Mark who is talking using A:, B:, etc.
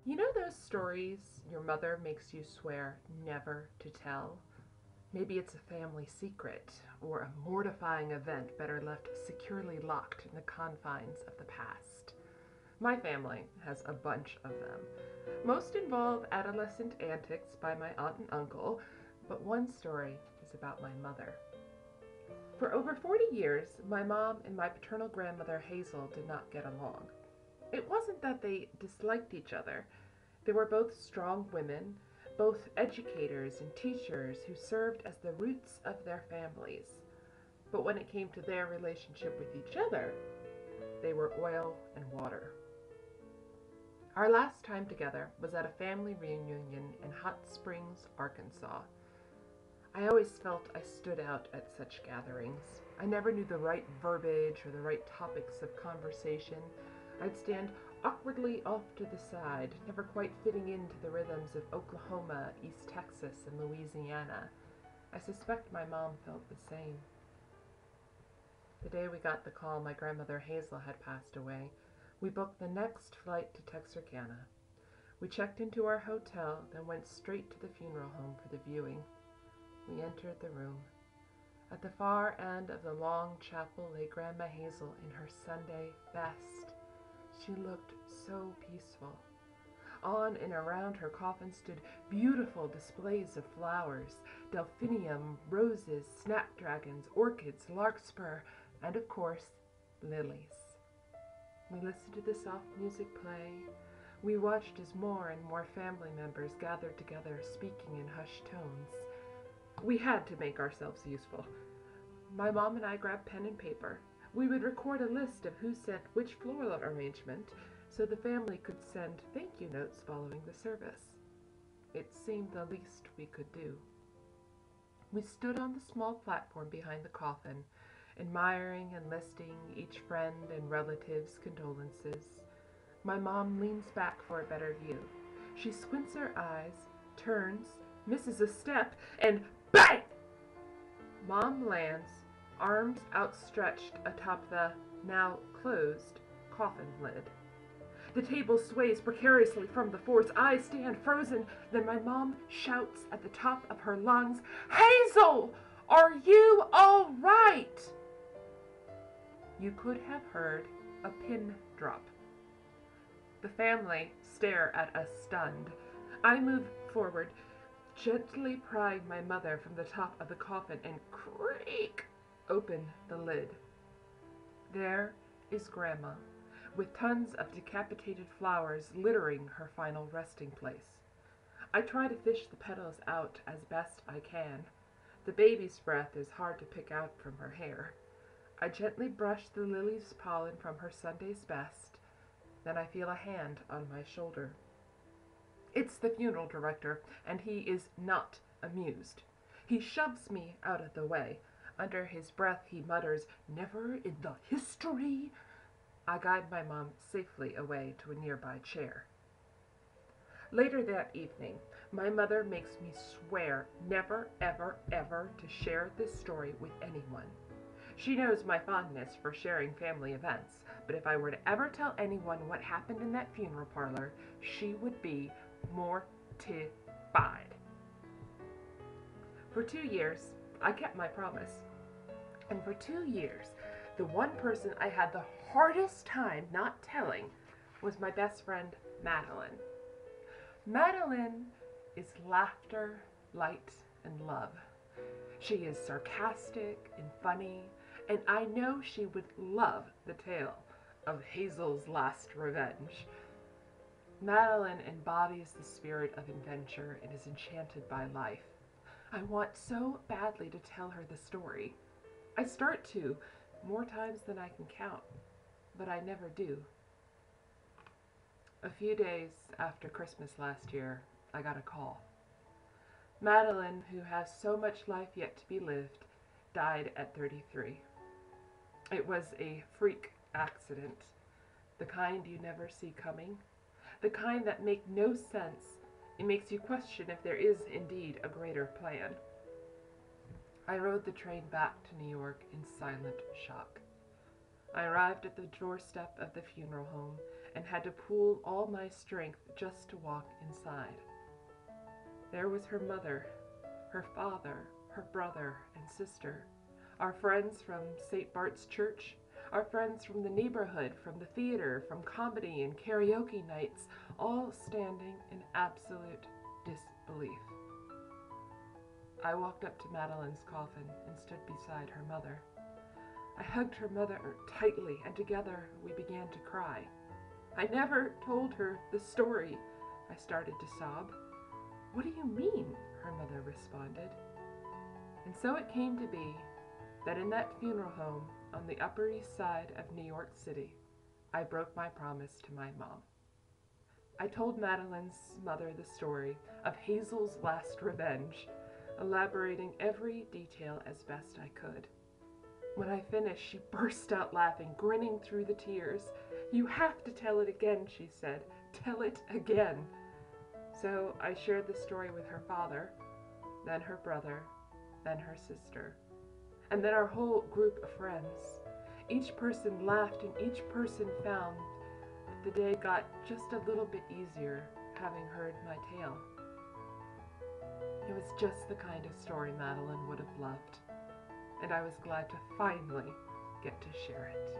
A: You know those stories your mother makes you swear never to tell? Maybe it's a family secret or a mortifying event better left securely locked in the confines of the past. My family has a bunch of them. Most involve adolescent antics by my aunt and uncle, but one story is about my mother. For over 40 years, my mom and my paternal grandmother Hazel did not get along. It wasn't that they disliked each other. They were both strong women, both educators and teachers who served as the roots of their families. But when it came to their relationship with each other, they were oil and water. Our last time together was at a family reunion in Hot Springs, Arkansas. I always felt I stood out at such gatherings. I never knew the right verbiage or the right topics of conversation. I'd stand awkwardly off to the side, never quite fitting into the rhythms of Oklahoma, East Texas, and Louisiana. I suspect my mom felt the same. The day we got the call my grandmother Hazel had passed away, we booked the next flight to Texarkana. We checked into our hotel, then went straight to the funeral home for the viewing. We entered the room. At the far end of the long chapel lay Grandma Hazel in her Sunday best. She looked so peaceful. On and around her coffin stood beautiful displays of flowers, delphinium, roses, snapdragons, orchids, larkspur, and of course, lilies. We listened to the soft music play. We watched as more and more family members gathered together, speaking in hushed tones. We had to make ourselves useful. My mom and I grabbed pen and paper. We would record a list of who sent which floral arrangement so the family could send thank you notes following the service. It seemed the least we could do. We stood on the small platform behind the coffin, admiring and listing each friend and relative's condolences. My mom leans back for a better view. She squints her eyes, turns, misses a step, and bang! Mom lands, arms outstretched atop the, now closed, coffin lid. The table sways precariously from the force. I stand frozen. Then my mom shouts at the top of her lungs, "Hazel! Are you all right?" You could have heard a pin drop. The family stare at us stunned. I move forward, gently prying my mother from the top of the coffin and creak open the lid. There is Grandma, with tons of decapitated flowers littering her final resting place. I try to fish the petals out as best I can. The baby's breath is hard to pick out from her hair. I gently brush the lily's pollen from her Sunday's best. Then I feel a hand on my shoulder. It's the funeral director, and he is not amused. He shoves me out of the way. Under his breath he mutters, "Never in the history." I guide my mom safely away to a nearby chair. Later that evening, my mother makes me swear never, ever, ever to share this story with anyone. She knows my fondness for sharing family events, but if I were to ever tell anyone what happened in that funeral parlor, she would be mortified. For 2 years, I kept my promise. And for 2 years, the one person I had the hardest time not telling was my best friend, Madeline. Madeline is laughter, light, and love. She is sarcastic and funny, and I know she would love the tale of Hazel's last revenge. Madeline embodies the spirit of adventure and is enchanted by life. I want so badly to tell her the story. I start to, more times than I can count, but I never do. A few days after Christmas last year, I got a call. Madeline, who has so much life yet to be lived, died at 33. It was a freak accident, the kind you never see coming, the kind that make no sense. It makes you question if there is indeed a greater plan. I rode the train back to New York in silent shock. I arrived at the doorstep of the funeral home, and had to pool all my strength just to walk inside. There was her mother, her father, her brother and sister, our friends from St. Bart's Church, our friends from the neighborhood, from the theater, from comedy and karaoke nights, all standing in absolute disbelief. I walked up to Madeline's coffin and stood beside her mother. I hugged her mother tightly, and together we began to cry. I never told her the story, I started to sob. What do you mean? Her mother responded. And so it came to be that in that funeral home on the Upper East Side of New York City, I broke my promise to my mom. I told Madeline's mother the story of Hazel's last revenge, elaborating every detail as best I could. When I finished, she burst out laughing, grinning through the tears. You have to tell it again, she said. Tell it again. So I shared the story with her father, then her brother, then her sister, and then our whole group of friends. Each person laughed and each person found that the day got just a little bit easier having heard my tale. It was just the kind of story Madeline would have loved, and I was glad to finally get to share it.